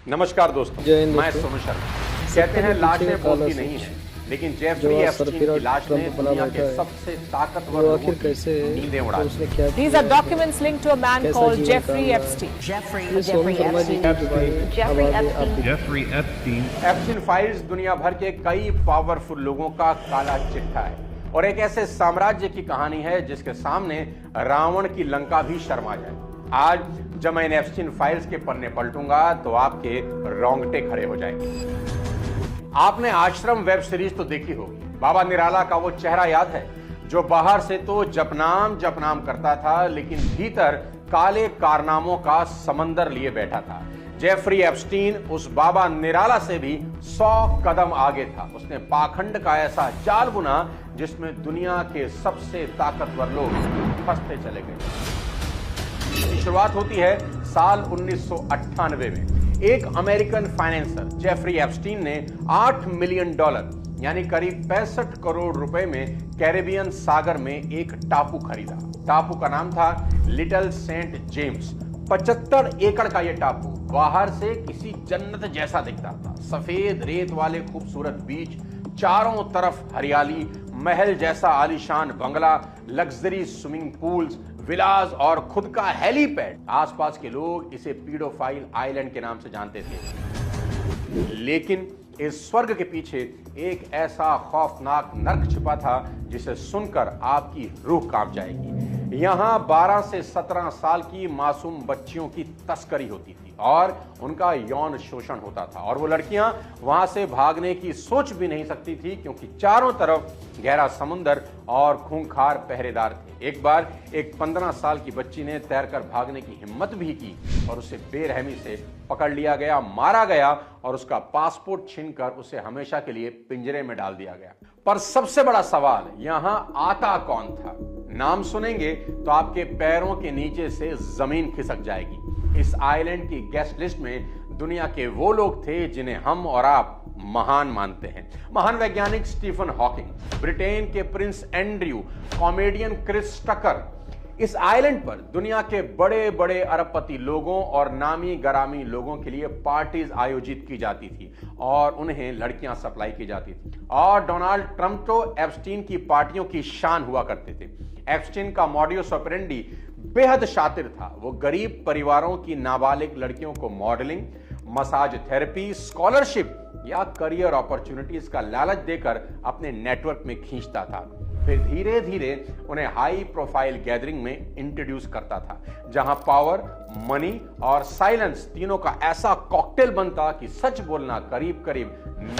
नमस्कार दोस्तों, मैं सोनू शर्मा। कहते हैं लाशें बोलती नहीं है, लेकिन जेफरी एप्स्टीन की लाश ने दुनिया के सबसे ताकतवर लोगों की नींदें उड़ा दी। These are documents linked to a man called Jeffrey Epstein. Epstein files दुनिया भर के कई पावरफुल लोगों का काला चिट्ठा है और एक ऐसे साम्राज्य की कहानी है जिसके सामने रावण की लंका भी शर्मा जाए। आज जब मैं इन एप्स्टीन फाइल्स के पन्ने पलटूंगा तो आपके रोंगटे खड़े हो जाएंगे। आपने आश्रम वेब सीरीज तो देखी होगी। बाबा निराला का वो चेहरा याद है जो बाहर से तो जपनाम जपनाम करता था, लेकिन भीतर काले कारनामों का समंदर लिए बैठा था। जेफरी एप्स्टीन उस बाबा निराला से भी 100 कदम आगे था। उसने पाखंड का ऐसा जाल बुना जिसमें दुनिया के सबसे ताकतवर लोग फंसते चले गए। इसकी शुरुआत होती है साल 1998 में। एक अमेरिकन फाइनेंसर जेफरी एप्स्टीन ने $8 मिलियन यानी करीब 65 करोड़ रुपए में कैरेबियन सागर में एक टापू खरीदा। टापू का नाम था लिटिल सेंट जेम्स। 75 एकड़ का यह टापू बाहर से किसी जन्नत जैसा दिखता था। सफेद रेत वाले खूबसूरत बीच, चारों तरफ हरियाली, महल जैसा आलीशान बंगला, लग्जरी स्विमिंग पूल्स, विलास और खुद का हेलीपैड। आसपास के लोग इसे पीडोफाइल आइलैंड के नाम से जानते थे, लेकिन इस स्वर्ग के पीछे एक ऐसा खौफनाक नर्क छिपा था जिसे सुनकर आपकी रूह कांप जाएगी। यहां 12 से 17 साल की मासूम बच्चियों की तस्करी होती थी और उनका यौन शोषण होता था, और वो लड़कियां वहां से भागने की सोच भी नहीं सकती थी क्योंकि चारों तरफ गहरा समुंदर और खूंखार पहरेदार थे। एक बार एक 15 साल की बच्ची ने तैरकर भागने की हिम्मत भी की और उसे बेरहमी से पकड़ लिया गया, मारा गया और उसका पासपोर्ट छीनकर उसे हमेशा के लिए पिंजरे में डाल दिया गया। पर सबसे बड़ा सवाल यहां आता कौन था? नाम सुनेंगे तो आपके पैरों के नीचे से जमीन खिसक जाएगी। इस आइलैंड की गेस्ट लिस्ट में दुनिया के वो लोग थे जिन्हें हम और आप महान मानते हैं। महान वैज्ञानिक स्टीफन हॉकिंग, ब्रिटेन के prince Andrew, comedian Chris Tucker. इस आइलैंड पर दुनिया के बड़े बड़े अरबपति लोगों और नामी गरामी लोगों के लिए पार्टीज आयोजित की जाती थी और उन्हें लड़कियां सप्लाई की जाती थी। और डोनाल्ड ट्रंप तो एप्स्टीन की पार्टियों की शान हुआ करते थे। एप्स्टीन का मॉड्यूस ऑपरेंडी बेहद शातिर था। वो गरीब परिवारों की नाबालिग लड़कियों को मॉडलिंग, मसाज थेरेपी, स्कॉलरशिप या करियर अपॉर्चुनिटीज का लालच देकर अपने नेटवर्क में खींचता था। फिर धीरे धीरे उन्हें हाई प्रोफाइल गैदरिंग में इंट्रोड्यूस करता था जहां पावर, मनी और साइलेंस तीनों का ऐसा कॉकटेल बनता कि सच बोलना करीब करीब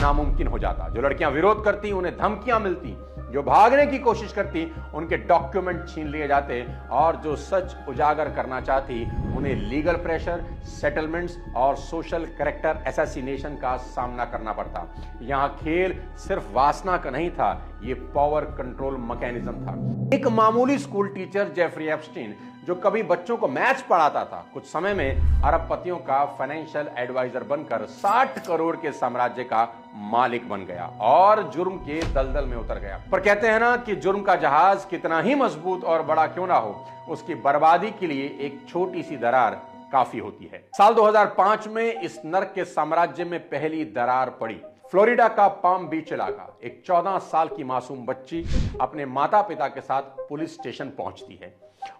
नामुमकिन हो जाता। जो लड़कियां विरोध करती उन्हें धमकियां मिलती, जो भागने की कोशिश करती उनके डॉक्यूमेंट छीन लिए जाते और जो सच उजागर करना चाहती उन्हें लीगल प्रेशर, सेटलमेंट्स और सोशल कैरेक्टर असैसिनेशन का सामना करना पड़ता। यहां खेल सिर्फ वासना का नहीं था, ये पावर कंट्रोल मैकेनिज्म था। एक मामूली स्कूल टीचर जेफरी एप्स्टीन जो कभी बच्चों को मैथ्स पढ़ाता था, कुछ समय में अरबपतियों का फाइनेंशियल एडवाइजर बनकर 60 करोड़ के साम्राज्य का मालिक बन गया और जुर्म के दलदल में उतर गया। पर कहते हैं ना कि जुर्म का जहाज कितना ही मजबूत और बड़ा क्यों ना हो, उसकी बर्बादी के लिए एक छोटी सी दरार काफी होती है। साल 2005 में इस नर्क के साम्राज्य में पहली दरार पड़ी। फ्लोरिडा का पाम बीच इलाका। एक 14 साल की मासूम बच्ची अपने माता पिता के साथ पुलिस स्टेशन पहुंचती है।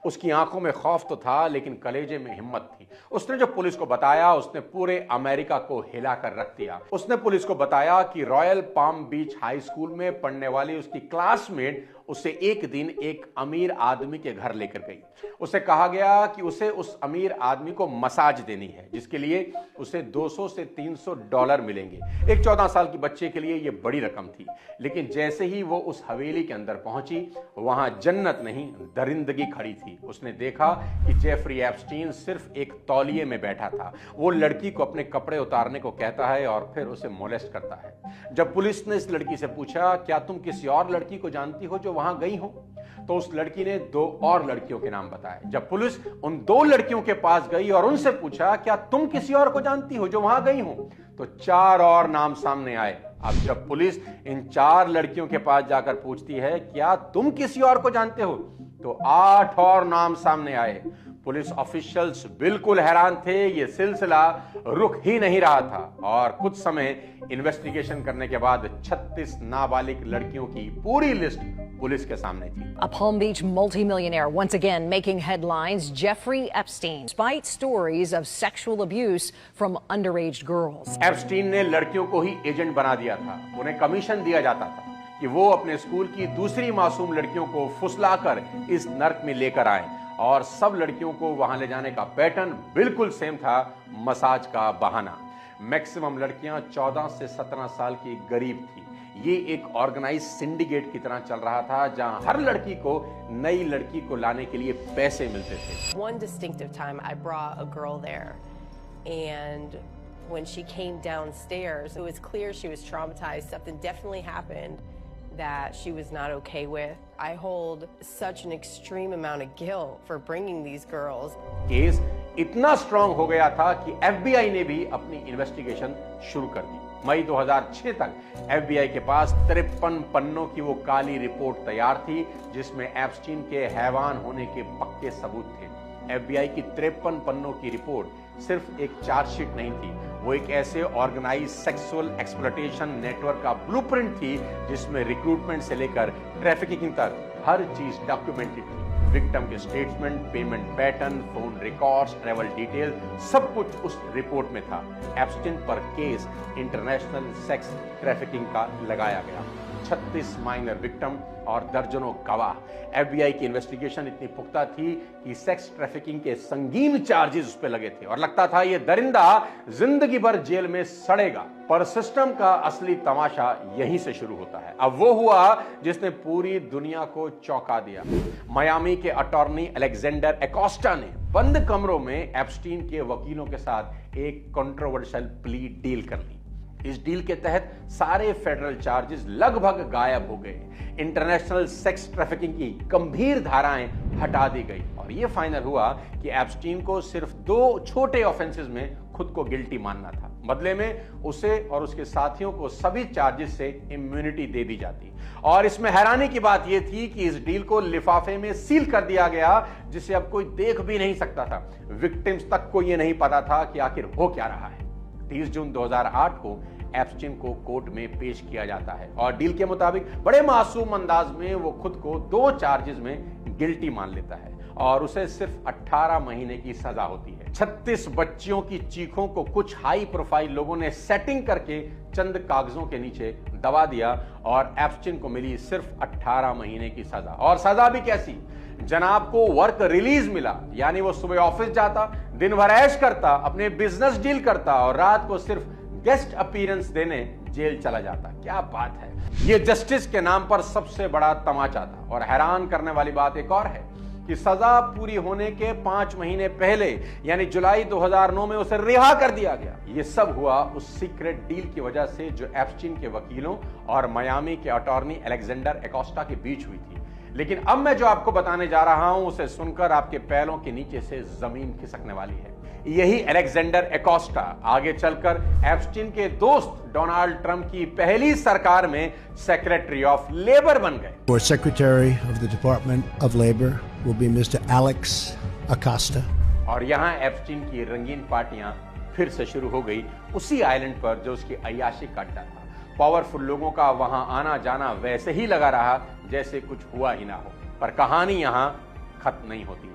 उसकी आंखों में खौफ तो था लेकिन कलेजे में हिम्मत थी। उसने जो पुलिस को बताया उसने पूरे अमेरिका को हिलाकर रख दिया। उसने पुलिस को बताया कि रॉयल पाम बीच हाई स्कूल में पढ़ने वाली उसकी क्लासमेट उसे एक दिन एक अमीर आदमी के घर लेकर गई। उसे कहा गया कि उसे उस अमीर आदमी को मसाज देनी है जिसके लिए उसे $200 से $300 मिलेंगे। एक 14 साल की बच्चे के लिए यह बड़ी रकम थी, लेकिन जैसे ही वो उस हवेली के अंदर पहुंची वहां जन्नत नहीं दरिंदगी खड़ी थी। उसने देखा कि जेफरी एप्स्टीन सिर्फ एक तौलिए में बैठा था। वो लड़की को अपने कपड़े उतारने को कहता है और फिर उसे मोलेस्ट करता है। जब पुलिस ने इस लड़की से पूछा, क्या तुम किसी और लड़की को जानती हो जो वहां गई हो, तो उस लड़की ने 2 और लड़कियों के नाम बताए। जब पुलिस उन 2 लड़कियों के पास गई और उनसे पूछा, क्या तुम किसी और को जानती हो जो वहां गई हो, तो 4 और नाम सामने आए। अब जब पुलिस इन 4 लड़कियों के पास जाकर पूछती है, क्या तुम किसी और को जानते हो, तो 8 और नाम सामने आए। पुलिस ऑफिशियल्स बिल्कुल हैरान थे। ये सिलसिला रुक ही नहीं रहा था और कुछ समय इन्वेस्टिगेशन करने के बाद 36 नाबालिग लड़कियों की पूरी लिस्ट पुलिस के सामने थी। A Palm Beach multimillionaire once again making headlines, Jeffrey Epstein, despite stories of sexual abuse from underage girls. Epstein ने लड़कियों को ही एजेंट बना दिया था। उन्हें कमीशन दिया जाता था कि वो अपने स्कूल की दूसरी मासूम लड़कियों को फुसलाकर इस नर्क में लेकर आए और सब लड़कियों को वहां ले जाने का पैटर्न बिल्कुल सेम था, मसाज का बहाना। मैक्सिमम लड़कियां 14 से 17 साल की गरीब थी। ये एक ऑर्गेनाइज सिंडिकेट की तरह चल रहा था जहां हर लड़की को नई लड़की को लाने के लिए पैसे मिलते थे। One distinctive time I brought a girl there and when she came downstairs it was clear she was traumatized. Something definitely happened that she was not okay with. I hold such an extreme amount of guilt for bringing these girls. Case इतना strong हो गया था कि FBI ने भी अपनी investigation शुरू कर दी। मई 2006 तक एफबीआई के पास 53 पन्नों की वो काली रिपोर्ट तैयार थी जिसमें एप्स्टीन के हैवान होने के पक्के सबूत थे। एफबीआई की 53 पन्नों की रिपोर्ट सिर्फ एक चार्जशीट नहीं थी, वो एक ऐसे ऑर्गेनाइज सेक्सुअल एक्सप्लॉयटेशन नेटवर्क का ब्लूप्रिंट थी जिसमें रिक्रूटमेंट से लेकर ट्रैफिकिंग तक हर चीज डॉक्यूमेंटेड थी। विक्टिम के statement, payment pattern, phone records, travel detail, सब कुछ उस रिपोर्ट में था। एप्स्टीन पर केस इंटरनेशनल सेक्स ट्रैफिकिंग का लगाया गया। 36 माइनर विक्टिम और दर्जनों गवाह। एफबीआई की इन्वेस्टिगेशन इतनी पुख्ता थी कि सेक्स ट्रैफिकिंग के संगीन चार्जेस उस पर लगे थे और लगता था ये दरिंदा जिंदगी भर जेल में सड़ेगा। पर सिस्टम का असली तमाशा यहीं से शुरू होता है। अब वो हुआ जिसने पूरी दुनिया को चौंका दिया। मियामी के अटॉर्नी अलेक्जेंडर एकोस्टा ने बंद कमरों में एप्स्टीन के वकीलों के साथ एक कंट्रोवर्शियल प्ली डील कर ली। इस डील के तहत सारे फेडरल चार्जेस लगभग गायब हो गए। इंटरनेशनल सेक्स ट्रैफिकिंग की गंभीर धाराएं हटा दी गई और यह फाइनल हुआ कि एप्स्टीन को सिर्फ 2 छोटे ऑफेंसेस में खुद को गिल्टी मानना था। बदले में उसे और उसके साथियों को सभी चार्जेस से इम्यूनिटी दे दी जाती। और इसमें हैरानी की बात यह थी कि इस डील को लिफाफे में सील कर दिया गया जिसे अब कोई देख भी नहीं सकता था। विक्टिम्स तक को यह नहीं पता था कि आखिर हो क्या रहा है। 30 जून 2008 को एप्स्टीन को कोर्ट में पेश किया जाता है और डील के मुताबिक बड़े मासूम अंदाज में वो खुद को 2 चार्जेस में गिल्टी मान लेता है और उसे सिर्फ 18 महीने की सजा होती है। 36 बच्चियों की चीखों को कुछ हाई प्रोफाइल लोगों ने सेटिंग करके चंद कागजों के नीचे दबा दिया और एप्स्टीन को मिली सिर्फ 18 महीने की सजा। और सजा भी कैसी, जनाब को वर्क रिलीज मिला, यानी वो सुबह ऑफिस जाता, दिन भर ऐश करता, अपने बिजनेस डील करता और रात को सिर्फ गेस्ट अपीयरेंस देने जेल चला जाता। क्या बात है। ये जस्टिस के नाम पर सबसे बड़ा तमाचा था। और हैरान करने वाली बात एक और है कि सजा पूरी होने के 5 महीने पहले यानी जुलाई 2009 में उसे रिहा कर दिया गया। ये सब हुआ उस सीक्रेट डील की वजह से जो एप्स्टीन के वकीलों और मियामी के अटॉर्नी अलेक्जेंडर एकोस्टा के बीच हुई थी। लेकिन अब मैं जो आपको बताने जा रहा हूं उसे सुनकर आपके पैरों के नीचे से जमीन खिसकने वाली है। यही अलेक्जेंडर एकोस्टा आगे चलकर एप्स्टीन के दोस्त डोनाल्ड ट्रंप की पहली सरकार में सेक्रेटरी ऑफ लेबर बन गए। Our Secretary of the Department of Labor will be Mr. Alex Acosta. और यहाँ एप्स्टीन की रंगीन पार्टियां फिर से शुरू हो गई उसी आइलैंड पर जो उसकी अय्याशी का अड्डा था। पावरफुल लोगों का वहां आना जाना वैसे ही लगा रहा जैसे कुछ हुआ ही ना हो। पर कहानी यहां खत्म नहीं होती।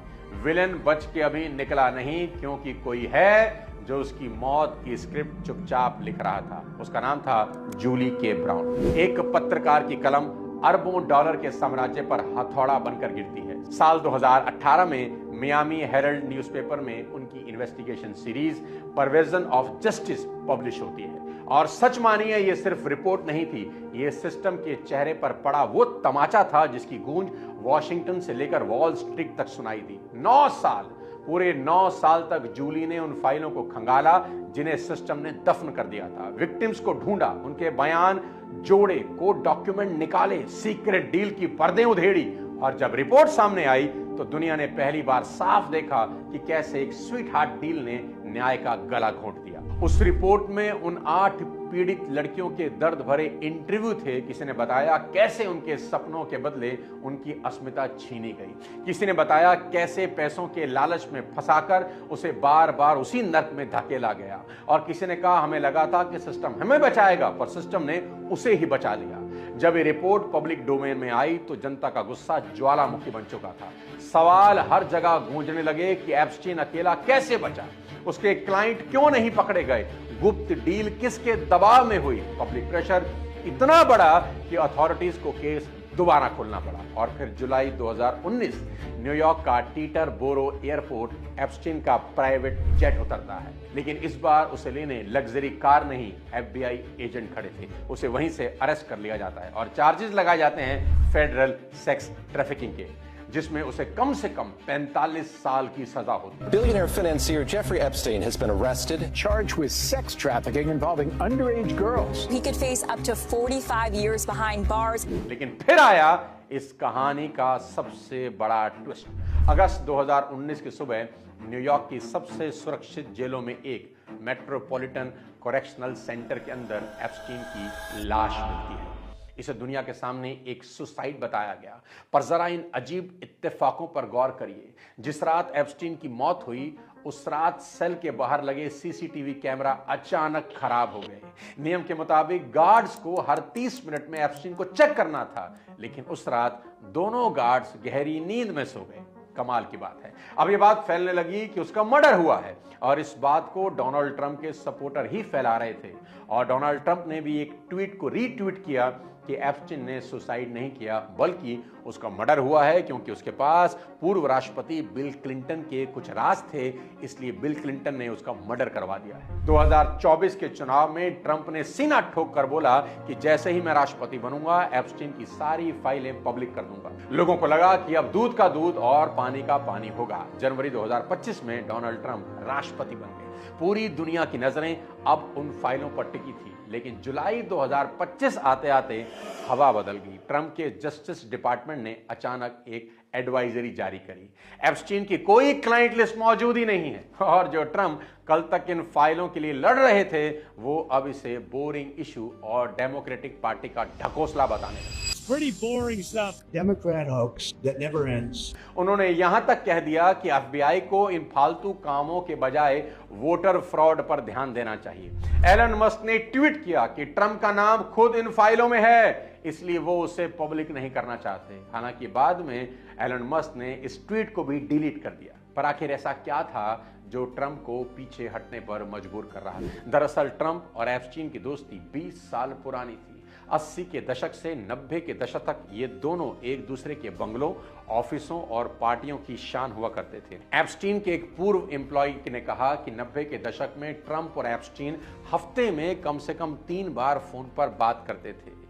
विलेन बच के अभी निकला नहीं, क्योंकि कोई है जो उसकी मौत की स्क्रिप्ट चुपचाप लिख रहा था। उसका नाम था जूली के ब्राउन। एक पत्रकार की कलम अरबों डॉलर के साम्राज्य पर हथौड़ा बनकर गिरती है। साल 2018 में मियामी हेरल्ड न्यूज़पेपर में उनकी investigation series perversion of justice publish होती है। और सच मानिए ये सिर्फ रिपोर्ट नहीं थी, ये सिस्टम के चेहरे पर पड़ा वो तमाचा था जिसकी गूंज वॉशिंगटन से लेकर वॉल स्ट्रीट तक सुनाई दी। 9 साल, पूरे 9 साल तक जूली ने उन फाइलों को खंगाला जिन्हें सिस्टम ने दफन कर दिया था। विक्टिम्स को ढूंढा, उनके बयान जोड़े, कोर्ट डॉक्यूमेंट निकाले, सीक्रेट डील की पर्दे उधेड़ी और जब रिपोर्ट सामने आई तो दुनिया ने पहली बार साफ देखा कि कैसे एक स्वीट हार्ट डील ने न्याय का गला घोंट दिया। उस रिपोर्ट में उन 8 पीड़ित लड़कियों के दर्द भरे इंटरव्यू थे। किसी ने बताया कैसे उनके सपनों के बदले उनकी अस्मिता छीनी गई। किसी ने बताया कैसे पैसों के लालच में फंसाकर उसे बार बार उसी नर्क में धकेला गया। और किसी ने कहा हमें लगा था कि सिस्टम हमें बचाएगा, पर सिस्टम ने उसे ही बचा लिया। जब ये रिपोर्ट पब्लिक डोमेन में आई तो जनता का गुस्सा ज्वालामुखी बन चुका था। सवाल हर जगह गूंजने लगे कि एप्स्टीन अकेला कैसे बचा, उसके क्लाइंट क्यों नहीं पकड़े गए, गुप्त डील किसके दबाव में हुई। पब्लिक प्रेशर इतना बड़ा कि अथॉरिटीज को केस दोबारा खोलना पड़ा। और फिर जुलाई 2019 न्यूयॉर्क का टीटर बोरो एयरपोर्ट एप्स्टीन का प्राइवेट जेट उतरता है, लेकिन इस बार उसे लेने लग्जरी कार नहीं, FBI एजेंट खड़े थे। उसे वहीं से अरेस्ट कर लिया जाता है और चार्जेस लगाए जाते हैं फेडरल सेक्स ट्रैफिकिंग के, जिसमें उसे कम से कम 45 साल की सजा होती है। Billionaire financier Jeffrey Epstein has been arrested, charged with sex trafficking involving underage girls. He could face up to 45 years behind bars. लेकिन फिर आया इस कहानी का सबसे बड़ा ट्विस्ट। अगस्त 2019 की सुबह न्यूयॉर्क की सबसे सुरक्षित जेलों में एक मेट्रोपॉलिटन करेक्शनल सेंटर के अंदर एप्स्टीन की लाश मिलती है। इसे दुनिया के सामने एक सुसाइड बताया गया। पर जरा इन अजीब इत्तेफाकों पर गौर करिए। जिस रात एप्स्टीन की मौत हुई उस रात सेल के बाहर लगे CCTV कैमरा अचानक खराब हो गए। नियम के मुताबिक गार्ड्स को हर 30 मिनट में एप्स्टीन को चेक करना था, लेकिन उस रात दोनों गार्ड्स गहरी नींद में सो गए। कमाल की बात है। अब यह बात फैलने लगी कि उसका मर्डर हुआ है और इस बात को डोनाल्ड ट्रंप के सपोर्टर ही फैला रहे थे। और डोनाल्ड ट्रंप ने भी एक ट्वीट को रीट्वीट किया कि एप्स्टीन ने सुसाइड नहीं किया बल्कि उसका मर्डर हुआ है, क्योंकि उसके पास पूर्व राष्ट्रपति बिल क्लिंटन के कुछ राज थे, इसलिए बिल क्लिंटन ने उसका मर्डर करवा दिया है। 2024 के चुनाव में ट्रंप ने सीना ठोक कर बोला कि जैसे ही मैं राष्ट्रपति बनूंगा एप्स्टीन की सारी फाइलें पब्लिक कर दूंगा। लोगों को लगा कि अब दूध का दूध और पानी का पानी होगा। जनवरी 2025 में डोनाल्ड ट्रंप राष्ट्रपति बन गए। पूरी दुनिया की नजरें अब उन फाइलों पर टिकी थी, लेकिन जुलाई 2025 आते आते हवा बदल गई। ट्रंप के जस्टिस डिपार्टमेंट ने अचानक एक एडवाइजरी जारी करी। एप्स्टीन की कोई क्लाइंट लिस्ट मौजूद ही नहीं है और जो ट्रंप कल तक इन फाइलों के लिए लड़ रहे थे वो अब इसे बोरिंग इशू और डेमोक्रेटिक पार्टी का ढकोसला बताने लगे। Pretty boring stuff. Democrat hoax that never ends. उन्होंने यहां तक कह दिया कि FBI को इन फालतू कामों के बजाय वोटर फ्रॉड पर ध्यान देना चाहिए। एलन मस्क ने ट्वीट किया कि ट्रंप का नाम खुद इन फाइलों में है, इसलिए वो उसे पब्लिक नहीं करना चाहते। हालांकि बाद में एलन मस्क ने इस ट्वीट को भी डिलीट कर दिया। पर आखिर ऐसा क्या था जो ट्रंप को पीछे हटने पर मजबूर कर रहा है? दरअसल ट्रंप और एप्स्टीन की दोस्ती 20 साल पुरानी थी। 80 के दशक से 90 के दशक तक ये दोनों एक दूसरे के बंगलों, ऑफिसों और पार्टियों की शान हुआ करते थे। एप्स्टीन के एक पूर्व एम्प्लॉय ने कहा कि 90 के दशक में ट्रंप और एप्स्टीन हफ्ते में कम से कम 3 बार फोन पर बात करते थे।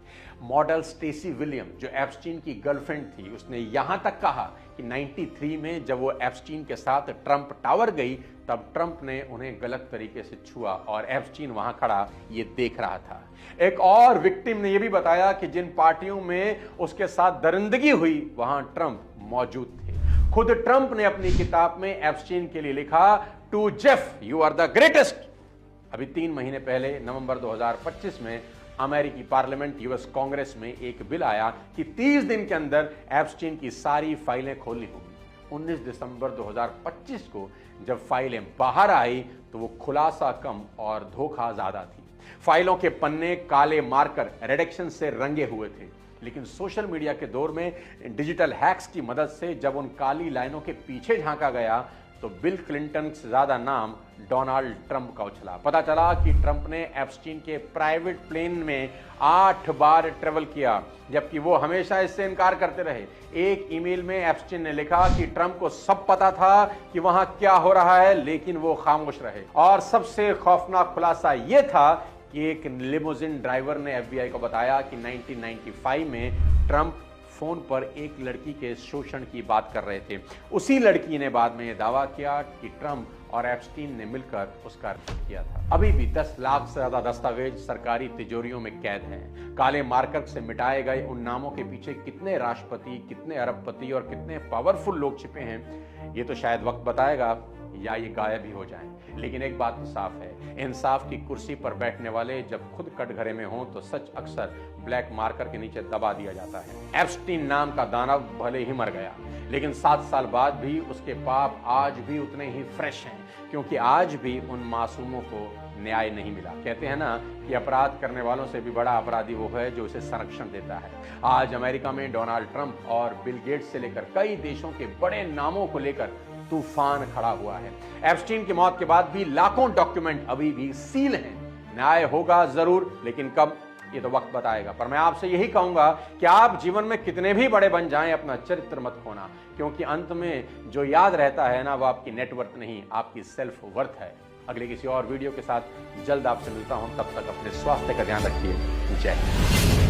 मॉडल स्टेसी विलियम जो एप्स्टीन की गर्लफ्रेंड थी, उसने यहां तक कहा कि 93 में जब वो एप्स्टीन के साथ ट्रंप टावर गई तब ट्रंप ने उन्हें गलत तरीके से छुआ और एप्स्टीन वहां खड़ा ये देख रहा था। एक और विक्टिम ने यह भी बताया कि जिन पार्टियों में उसके साथ दरिंदगी हुई वहां ट्रंप मौजूद थे। खुद ट्रंप ने अपनी किताब में एप्स्टीन के लिए लिखा, to Jeff you are the greatest. अभी 3 महीने पहले नवंबर 2025 में अमेरिकी पार्लियामेंट यूएस कांग्रेस में एक बिल आया कि 30 दिन के अंदर एप्स्टीन की सारी फाइलें खोलनी होगी। 19 दिसंबर 2025 को जब फाइलें बाहर आई तो वो खुलासा कम और धोखा ज्यादा थी। फाइलों के पन्ने काले मार्कर रिडक्शन से रंगे हुए थे, लेकिन सोशल मीडिया के दौर में डिजिटल हैक्स की मदद से जब उन काली लाइनों के पीछे झांका गया तो बिल क्लिंटन से ज्यादा नाम डोनाल्ड ट्रंप का उछला। पता चला कि ट्रंप ने एप्स्टीन के प्राइवेट प्लेन में 8 बार ट्रेवल किया, जबकि वो हमेशा इससे इनकार करते रहे। एक ईमेल में एप्स्टीन ने लिखा कि ट्रंप को सब पता था कि वहां क्या हो रहा है, लेकिन वो खामोश रहे। और सबसे खौफनाक खुलासा यह था कि एक लिमोजिन ड्राइवर ने FBI को बताया कि 1995 में ट्रंप फोन पर एक लड़की के शोषण की बात कर रहे थे। उसी लड़की ने बाद में यह दावा किया कि ट्रंप और एप्स्टीन ने मिलकर उसका रिकॉर्ड किया था। अभी भी 10 लाख से ज्यादा दस्तावेज सरकारी तिजोरियों में कैद हैं। काले मार्कर से मिटाए गए उन नामों के पीछे कितने राष्ट्रपति, कितने अरबपति और कितने पावरफुल लोग छिपे हैं, ये तो शायद वक्त बताएगा या ये गायब ही हो जाएं। लेकिन एक बात तो साफ है, इंसाफ की कुर्सी पर बैठने वाले जब खुद कटघरे में हों तो सच अक्सर ब्लैक मार्कर के नीचे दबा दिया जाता है। एप्स्टीन नाम का दानव भले ही मर गया, लेकिन 7 साल बाद भी उसके पाप आज भी उतने ही फ्रेश हैं, क्योंकि आज भी उन मासूमों को न्याय नहीं मिला। कहते हैं ना कि अपराध करने वालों से भी बड़ा अपराधी वो है जो उसे संरक्षण देता है। आज अमेरिका में डोनाल्ड ट्रंप और बिल गेट्स से लेकर कई देशों के बड़े नामों को लेकर तूफान खड़ा हुआ है। एप्स्टीन की मौत के बाद भी लाखों डॉक्यूमेंट अभी भी सील हैं। न्याय होगा जरूर, लेकिन कब, ये तो वक्त बताएगा। पर मैं आपसे यही कहूंगा कि आप जीवन में कितने भी बड़े बन जाएं, अपना चरित्र मत खोना, क्योंकि अंत में जो याद रहता है ना, वो आपकी नेटवर्थ नहीं, आपकी सेल्फ वर्थ है। अगले किसी और वीडियो के साथ जल्द आपसे मिलता हूं, तब तक अपने स्वास्थ्य का ध्यान रखिए। जय हिंद।